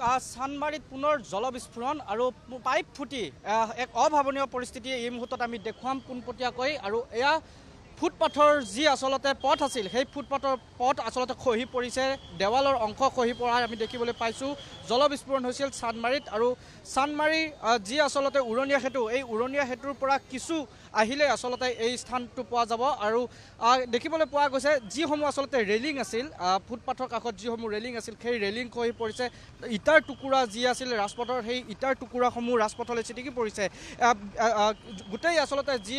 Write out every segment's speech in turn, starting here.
চানমাৰীত পুনৰ জলবিস্ফোৰণ আৰু পাইপ ফুটি এক অভাৱনীয় পৰিস্থিতি এই মুহূৰ্তত আমি দেখুৱাম পোনপটীয়াকৈ। আৰু এয়া ফুটপাথৰ যি আচলতে পথ আছিল সেই ফুটপাথৰ পথ আচলতে খহি পৰিছে, দেৱালৰ অংশ খহি পৰা আমি দেখিবলৈ পাইছোঁ। জলবিস্ফোৰণ হৈছিল চানমাৰীত। আৰু চানমাৰীৰ যি আচলতে উৰণীয়া সেতু, এই উৰণীয়া সেতুৰ পৰা কিছু আহিলে আচলতে এই স্থানটো পোৱা যাব। আৰু দেখিবলৈ পোৱা গৈছে যিসমূহ আচলতে ৰেলিং আছিল, ফুটপাথৰ কাষত যিসমূহ ৰেলিং আছিল সেই ৰেলিং খহি পৰিছে। ইটাৰ টুকুৰা যি আছিল ৰাজপথৰ, সেই ইটাৰ টুকুৰাসমূহ ৰাজপথলৈ ছিটিকি পৰিছে। গোটেই আচলতে যি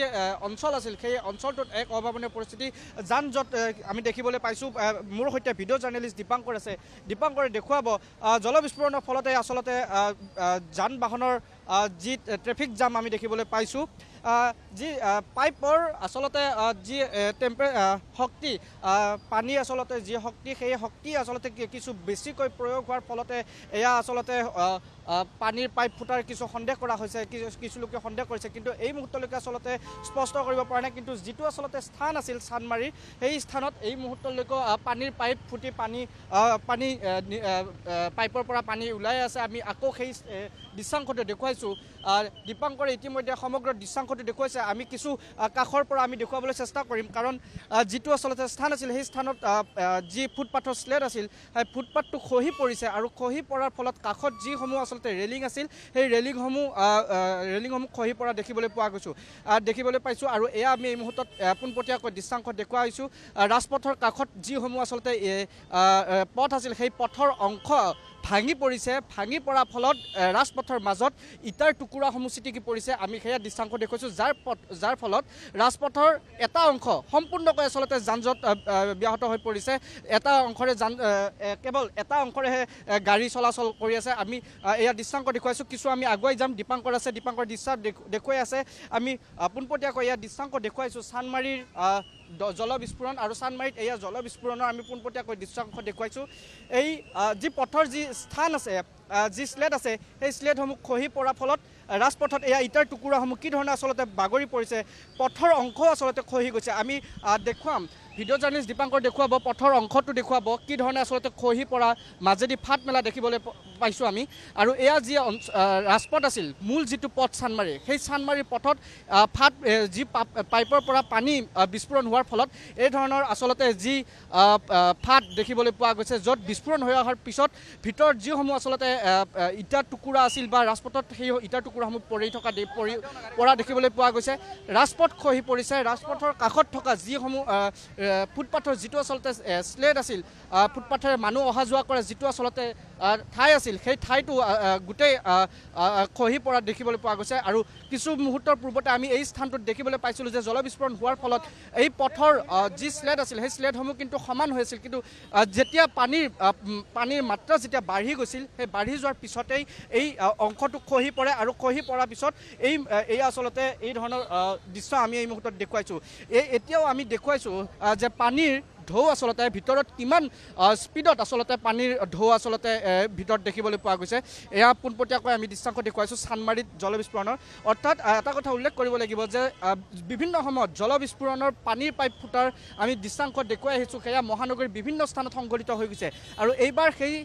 অঞ্চল আছিল সেই অঞ্চলটোত এক অভাৱনীয় পৰিস্থিতি, যান জঁট আমি দেখিবলৈ পাইছোঁ। মোৰ সৈতে ভিডিঅ' জাৰ্নেলিষ্ট দীপাংকৰ আছে, দীপাংকৰে দেখুৱাব জলবিস্ফোৰণৰ ফলতে আচলতে যান বাহনৰ যি ট্ৰেফিক জাম আমি দেখিবলৈ পাইছোঁ। যি পাইপৰ আচলতে যি শক্তি, পানী আচলতে যি শক্তি, সেই শক্তি আচলতে কিছু বেছিকৈ প্ৰয়োগ হোৱাৰ ফলতে এয়া আচলতে পানীৰ পাইপ ফুটাৰ কিছু সন্দেহ কৰা হৈছে, কিছু লোকে সন্দেহ কৰিছে, কিন্তু এই মুহূৰ্তলৈকে আচলতে স্পষ্ট কৰিব পৰা নাই। কিন্তু যিটো আচলতে স্থান আছিল চানমাৰীৰ, সেই স্থানত এই মুহূৰ্তলৈকে পানীৰ পাইপ ফুটি পানী পাইপৰ পৰা পানী ওলাই আছে। আমি আকৌ সেই দৃশ্যাংশটো দেখুৱাইছোঁ। দীপাংকৰে ইতিমধ্যে সমগ্ৰ দৃশ্যাংশটো দেখুৱাইছে। আমি কিছু কাষৰ পৰা আমি দেখুৱাবলৈ চেষ্টা কৰিম, কাৰণ যিটো আচলতে স্থান আছিল সেই স্থানত যি ফুটপাথৰ স্লেট আছিল সেই ফুটপাথটো খহি পৰিছে। আৰু খহি পৰাৰ ফলত কাষত যিসমূহ আচলতে ৰেলিং আছিল সেই ৰেলিংসমূহ খহি পৰা দেখিবলৈ পাইছোঁ। আৰু এয়া আমি এই মুহূৰ্তত পোনপটীয়াকৈ দৃশ্যাংশ দেখুওৱা হৈছোঁ। ৰাজপথৰ কাষত যিসমূহ আচলতে পথ আছিল সেই পথৰ অংশ ভাঙি পৰিছে। ভাঙি পৰাৰ ফলত ৰাজপথৰ মাজত ইটাৰ টুকুৰাসমূহ ছিটিকি পৰিছে। আমি সেয়া দৃশ্যাংশ দেখুৱাইছোঁ, যাৰ ফলত ৰাজপথৰ এটা অংশ সম্পূৰ্ণকৈ আচলতে যান জঁট ব্যাহত হৈ পৰিছে। এটা অংশৰে কেৱল এটা অংশৰেহে গাড়ী চলাচল কৰি আছে। আমি এয়া দৃশ্যাংশ দেখুৱাইছোঁ। কিছু আমি আগুৱাই যাম। দীপাংকৰ আছে, দীপাংকৰ দৃশ্য দেখুৱাই আছে। আমি পোনপটীয়াকৈ এয়া দৃশ্যাংশ দেখুৱাইছোঁ চানমাৰীৰ জলবিস্ফোৰণ। আৰু চানমাৰীত এয়া জলবিস্ফোৰণৰ আমি পোনপটীয়াকৈ দৃশ্যাংশ দেখুৱাইছোঁ। এই যি পথৰ যি স্থান আছে, যি স্লেট আছে, সেই স্লেটসমূহ খহি পৰাৰ ফলত ৰাজপথত এয়া ইটাৰ টুকুৰাসমূহ কি ধৰণে আচলতে বাগৰি পৰিছে, পথৰ অংশও আচলতে খহি গৈছে। আমি দেখুৱাম, ভিডিঅ' জাৰ্নেলিষ্ট দীপাংকৰ দেখুৱাব, পথৰ অংশটো দেখুৱাব কি ধৰণে আচলতে খহি পৰা মাজেদি ফাট মেলা দেখিবলৈ পাইছোঁ আমি। আৰু এয়া যি ৰাজপথ আছিল, মূল যিটো পথ চানমাৰী, সেই চানমাৰীৰ পথত যি পাইপৰ পৰা পানী বিস্ফোৰণ হোৱাৰ ফলত এই ধৰণৰ আচলতে যি ফাট দেখিবলৈ পোৱা গৈছে, য'ত বিস্ফোৰণ হৈ অহাৰ পিছত ভিতৰত যিসমূহ আচলতে ইটাৰ টুকুৰা আছিল বা ৰাজপথত সেই ইটাৰ টুকুৰাসমূহ পৰা দেখিবলৈ পোৱা গৈছে। ৰাজপথ খহি পৰিছে। ৰাজপথৰ কাষত থকা যিসমূহ ফুটপাথৰ যিটো আচলতে স্লেট আছিল, ফুটপাথেৰে মানুহ অহা যোৱা কৰে যিটো আচলতে ঠাই আছিল, সেই ঠাইটো গোটেই খহি পৰা দেখিবলৈ পোৱা গৈছে। আৰু কিছু মুহূৰ্তৰ পূৰ্বতে আমি এই স্থানটোত দেখিবলৈ পাইছিলোঁ যে জলবিস্ফোৰণ হোৱাৰ ফলত এই পথৰ যি স্লেট আছিল সেই স্লেটসমূহ কিন্তু সমান হৈ আছিল। কিন্তু যেতিয়া পানীৰ মাত্ৰা যেতিয়া বাঢ়ি গৈছিল, সেই বাঢ়ি যোৱাৰ পিছতেই এই অংশটো খহি পৰে। আৰু খহি পৰাৰ পিছত এই আচলতে এই ধৰণৰ দৃশ্য আমি এই মুহূৰ্তত দেখুৱাইছোঁ। এতিয়াও আমি দেখুৱাইছোঁ যে পানীৰ ঢৌ আচলতে ভিতৰত কিমান স্পীডত আচলতে পানীৰ ঢৌ আচলতে ভিতৰত দেখিবলৈ পোৱা গৈছে। এয়া পোনপটীয়াকৈ আমি দৃশ্যাংশ দেখুৱাইছোঁ চানমাৰীত জলবিস্ফোৰণৰ। অৰ্থাৎ এটা কথা উল্লেখ কৰিব লাগিব যে বিভিন্ন সময়ত জলবিস্ফোৰণৰ পানীৰ পাইপ ফুটাৰ আমি দৃশ্যাংশ দেখুৱাই আহিছোঁ। সেয়া মহানগৰীৰ বিভিন্ন স্থানত সংঘটিত হৈ গৈছে। আৰু এইবাৰ সেই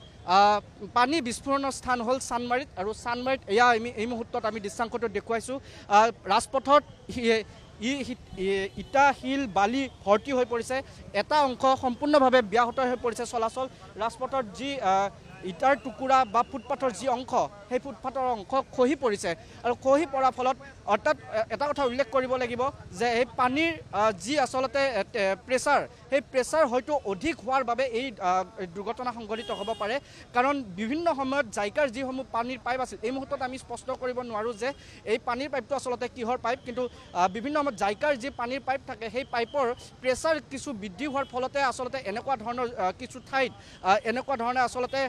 পানী বিস্ফোৰণৰ স্থান হ'ল চানমাৰীত। আৰু চানমাৰীত এয়া এই মুহূৰ্তত আমি দৃশ্যাংশটো দেখুৱাইছোঁ। ৰাজপথত ইটা শিল বালি ভৰ্তি হৈ পৰিছে। এটা অংশ সম্পূৰ্ণভাৱে ব্যাহত হৈ পৰিছে চলাচল। ৰাজপথৰ যি ইটাৰ টুকুৰা বা ফুটপাথৰ যি অংশ, সেই ফুটপাথৰ অংশ খহি পৰিছে। আৰু খহি পৰাৰ ফলত অৰ্থাৎ এটা কথা উল্লেখ কৰিব লাগিব যে এই পানীৰ যি আচলতে প্ৰেছাৰ, সেই প্ৰেছাৰ হয়তো অধিক হোৱাৰ বাবে এই দুৰ্ঘটনা সংঘটিত হ'ব পাৰে। কাৰণ বিভিন্ন সময়ত জাইকাৰ যিসমূহ পানীৰ পাইপ আছিল, এই মুহূৰ্তত আমি স্পষ্ট কৰিব নোৱাৰোঁ যে এই পানীৰ পাইপটো আচলতে কিহৰ পাইপ, কিন্তু বিভিন্ন সময়ত জাইকাৰ যি পানীৰ পাইপ থাকে সেই পাইপৰ প্ৰেছাৰ কিছু বৃদ্ধি হোৱাৰ ফলতে আচলতে এনেকুৱা ধৰণৰ কিছু ঠাইত এনেকুৱা ধৰণে আচলতে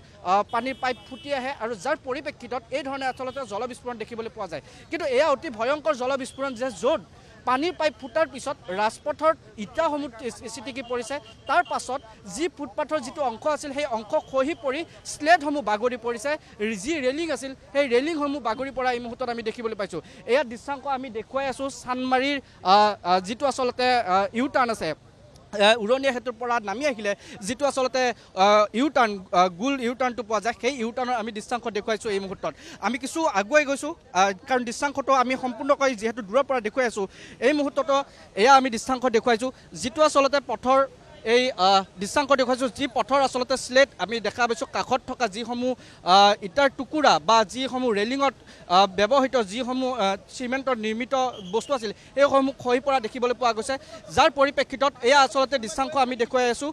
পানীৰ পাইপ ফুটি আহে। আৰু যাৰ পৰিপ্ৰেক্ষিতত এই ধৰণে আচলতে জলবিস্ফোৰণ দেখিবলৈ পোৱা যায়। কিন্তু এয়া অতি ভয়ংকৰ জলবিস্ফোৰণ যে য'ত পানীৰ পাইপ ফুটাৰ পিছত ৰাজপথৰ ইটাসমূহ ছিটিকি পৰিছে, তাৰ পাছত যি ফুটপাথৰ যিটো অংশ আছিল সেই অংশ খহি পৰি স্লেটসমূহ বাগৰি পৰিছে। যি ৰেলিং আছিল সেই ৰেলিংসমূহ বাগৰি পৰা এই মুহূৰ্তত আমি দেখিবলৈ পাইছোঁ। এয়া দৃশ্যাংশ আমি দেখুৱাই আছোঁ চানমাৰীৰ যিটো আচলতে ইউ টাৰ্ণ আছে, উৰণীয়া সেতুৰ পৰা নামি আহিলে যিটো আচলতে ইউ টাৰ্ণ গোল ইউ টাৰ্ণটো পোৱা যায় সেই ইউ টাৰ্ণৰ আমি দৃশ্যাংশ দেখুৱাইছোঁ এই মুহূৰ্তত আমি কিছু আগুৱাই গৈছোঁ কাৰণ দৃশ্যাংশটো আমি সম্পূৰ্ণকৈ যিহেতু দূৰৰ পৰা দেখুৱাই আছোঁ এই মুহূৰ্ততো এয়া আমি দৃশ্যাংশ দেখুৱাইছোঁ যিটো আচলতে পথৰ এই দৃশ্যাংশ দেখুৱাইছোঁ যি পথৰ আচলতে স্লেট আমি দেখা পাইছোঁ কাষত থকা যিসমূহ ইটাৰ টুকুৰা বা যিসমূহ ৰেলিঙত ব্যৱহৃত যিসমূহ চিমেণ্টৰ নিৰ্মিত বস্তু আছিল সেইসমূহ খহি পৰা দেখিবলৈ পোৱা গৈছে যাৰ পৰিপ্ৰেক্ষিতত এয়া আচলতে দৃশ্যাংশ আমি দেখুৱাই আছোঁ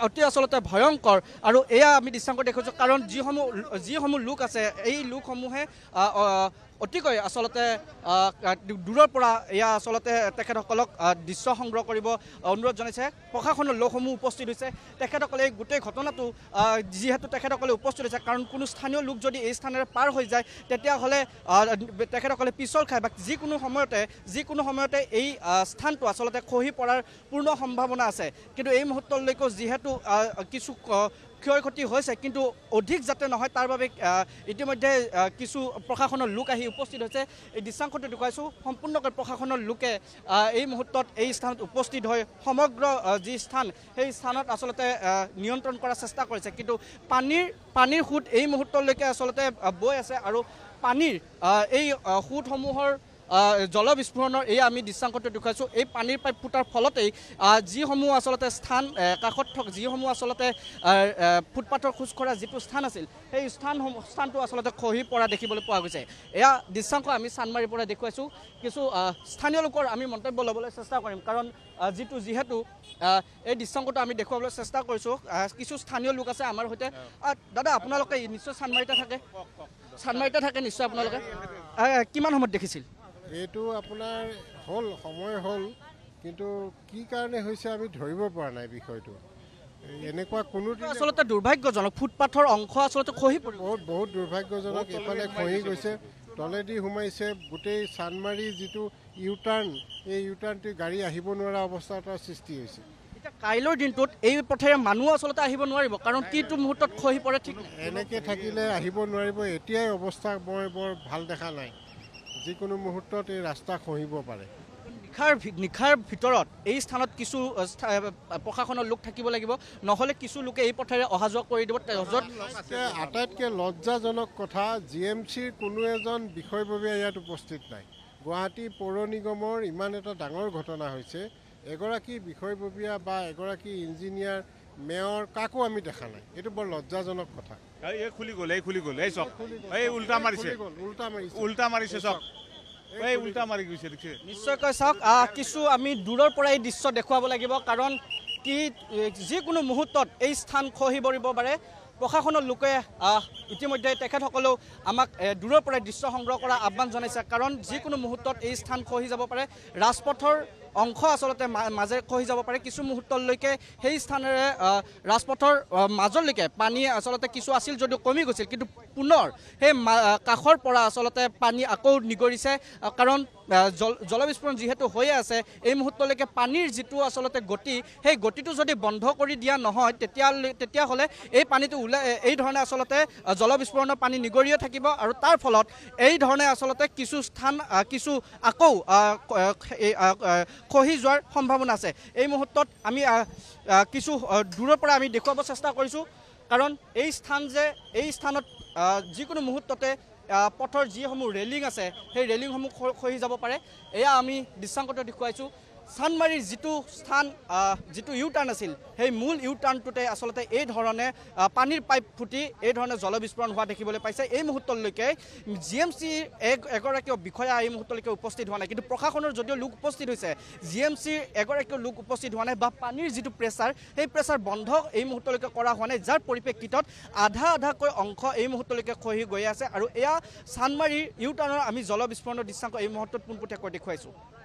অতি আচলতে ভয়ংকৰ আৰু এয়া আমি দৃশ্যাংশ দেখুৱাইছোঁ কাৰণ যিসমূহ লোক আছে এই লোকসমূহে অতিকৈ আচলতে দূৰৰ পৰা এয়া আচলতে তেখেতসকলক দৃশ্য সংগ্ৰহ কৰিব অনুৰোধ জনাইছে প্ৰশাসনৰ লোকসমূহ উপস্থিত হৈছে তেখেতসকলে এই গোটেই ঘটনাটো যিহেতু তেখেতসকলে উপস্থিত হৈছে কাৰণ কোনো স্থানীয় লোক যদি এই স্থানেৰে পাৰ হৈ যায় তেতিয়াহ'লে তেখেতসকলে পিছল খায় বা যিকোনো সময়তে এই স্থানটো আচলতে খহি পৰাৰ পূৰ্ণ সম্ভাৱনা আছে কিন্তু এই মুহূৰ্তলৈকেও যিহেতু কিছু ক্ষয় ক্ষতি হৈছে কিন্তু অধিক যাতে নহয় তাৰ বাবে ইতিমধ্যে কিছু প্ৰশাসনৰ লোক আহি উপস্থিত হৈছে এই দৃশ্যাংশটো দেখুৱাইছোঁ সম্পূৰ্ণকৈ প্ৰশাসনৰ লোকে এই মুহূৰ্তত এই স্থানত উপস্থিত হৈ সমগ্ৰ যি স্থান সেই স্থানত আচলতে নিয়ন্ত্ৰণ কৰাৰ চেষ্টা কৰিছে কিন্তু পানীৰ সোঁত এই মুহূৰ্তলৈকে আচলতে বৈ আছে আৰু পানীৰ এই সোঁতসমূহৰ জলবিস্ফোৰণৰ এই আমি দৃশ্যাংশটো দেখুৱাইছোঁ এই পানীৰ পাইপ ফুটাৰ ফলতেই যিসমূহ আচলতে স্থান কাষত থকা যিসমূহ আচলতে ফুটপাথৰ খোজকঢ়া যিটো স্থান আছিল সেই স্থানটো আচলতে খহি পৰা দেখিবলৈ পোৱা গৈছে এয়া দৃশ্যাংশ আমি চানমাৰীৰ পৰা দেখুৱাইছোঁ কিছু স্থানীয় লোকৰ আমি মন্তব্য ল'বলৈ চেষ্টা কৰিম কাৰণ যিহেতু এই দৃশ্যাংশটো আমি দেখুৱাবলৈ চেষ্টা কৰিছোঁ কিছু স্থানীয় লোক আছে আমাৰ সৈতে দাদা আপোনালোকে নিশ্চয় চানমাৰীতে থাকে নিশ্চয় আপোনালোকে কিমান সময়ত দেখিছিল এইটো আপোনাৰ সময় হ'ল কিন্তু কি কাৰণে হৈছে আমি ধৰিব পৰা নাই বিষয়টো এনেকুৱা কোনো আচলতে দুৰ্ভাগ্যজনক ফুটপাথৰ অংশ আচলতে খহি বহুত দুৰ্ভাগ্যজনক এফালে খহি গৈছে তলেদি সোমাইছে গোটেই চানমাৰী যিটো ইউ টাৰ্ণ এই ইউ টাৰ্ণটো গাড়ী আহিব নোৱাৰা অৱস্থা এটাৰ সৃষ্টি হৈছে এতিয়া কাইলৈৰ দিনটোত এই পথেৰে মানুহ আচলতে আহিব নোৱাৰিব কাৰণ কিটো মুহূৰ্তত খহি পৰে ঠিক এনেকৈ থাকিলে আহিব নোৱাৰিব এতিয়াই অৱস্থা মই বৰ ভাল দেখা নাই যিকোনো মুহূৰ্তত এই ৰাস্তা খহিব পাৰে নিশাৰ ভিতৰত এই স্থানত কিছু প্ৰশাসনৰ লোক থাকিব লাগিব নহ'লে কিছু লোকে এই পথেৰে অহা যোৱা কৰি দিব আটাইতকৈ লজ্জাজনক কথা GMCৰ কোনো এজন বিষয়ববীয়া ইয়াত উপস্থিত নাই গুৱাহাটী পৌৰ নিগমৰ ইমান এটা ডাঙৰ ঘটনা হৈছে এগৰাকী বিষয়ববীয়া বা এগৰাকী ইঞ্জিনিয়াৰ মেয়ৰ কাকো আমি দেখা নাই এইটো বৰ লজ্জাজনক কথা এই খুলি গ'ল এই চক এই উল্টা মাৰিছে চক এই উল্টা মাৰি গৈছে দেখিছে নিশ্চয়কৈ চাওক কিছু আমি দূৰৰ পৰা এই দৃশ্য দেখুৱাব লাগিব কাৰণ যিকোনো মুহূৰ্তত এই স্থান খহি পৰিব পাৰে প্ৰশাসনৰ লোকে ইতিমধ্যে তেখেতসকলেও আমাক দূৰৰ পৰাই দৃশ্য সংগ্ৰহ কৰা আহ্বান জনাইছে কাৰণ যিকোনো মুহূৰ্তত এই স্থান খহি যাব পাৰে ৰাজপথৰ অংশ আচলতে মাজে খহি যাব পাৰে কিছু মুহূৰ্তলৈকে সেই স্থানেৰে ৰাজপথৰ মাজলৈকে পানী আচলতে কিছু আছিল যদিও কমি গৈছিল কিন্তু পুনৰ সেই কাষৰ পৰা আচলতে পানী আকৌ নিগৰিছে কাৰণ জলবিস্ফোৰণ যিহেতু হৈয়ে আছে এই মুহূৰ্তলৈকে পানীৰ যিটো আচলতে গতি সেই গতিটো যদি বন্ধ কৰি দিয়া নহয় তেতিয়াহ'লে এই পানীটো এই ধৰণে আচলতে জলবিস্ফোৰণৰ পানী নিগৰিয়ে থাকিব আৰু তাৰ ফলত এই ধৰণে আচলতে কিছু স্থান কিছু আকৌ খহি যোৱাৰ সম্ভাৱনা আছে এই মুহূৰ্তত আমি কিছু দূৰৰ পৰা আমি দেখুৱাব চেষ্টা কৰিছোঁ কাৰণ এই স্থানত যিকোনো মুহূৰ্ততে পথৰ যিসমূহ ৰেলিং আছে সেই ৰেলিংসমূহ খহি যাব পাৰে এয়া আমি দৃশ্যাংশটো দেখুৱাইছোঁ চানমাৰীৰ যিটো স্থান যিটো ইউ টাৰ্ণ আছিল সেই মূল ইউ টাৰ্ণটোতে আচলতে এই ধৰণে পানীৰ পাইপ ফুটি এই ধৰণে জলবিস্ফোৰণ হোৱা দেখিবলৈ পাইছে এই মুহূৰ্তলৈকে GMCৰ এগৰাকীও বিষয়া এই মুহূৰ্তলৈকে উপস্থিত হোৱা নাই কিন্তু প্ৰশাসনৰ যদিও লোক উপস্থিত হৈছে GMCৰ এগৰাকীও লোক উপস্থিত হোৱা নাই বা পানীৰ যিটো প্ৰেছাৰ সেই প্ৰেছাৰ বন্ধ এই মুহূৰ্তলৈকে কৰা হোৱা নাই যাৰ পৰিপ্ৰেক্ষিতত আধাকৈ অংশ এই মুহূৰ্তলৈকে খহি গৈ আছে আৰু এয়া চানমাৰীৰ ইউ টাৰ্ণৰ আমি জলবিস্ফোৰণৰ দৃশ্যাংশ এই মুহূৰ্তত পোনপটীয়াকৈ দেখুৱাইছোঁ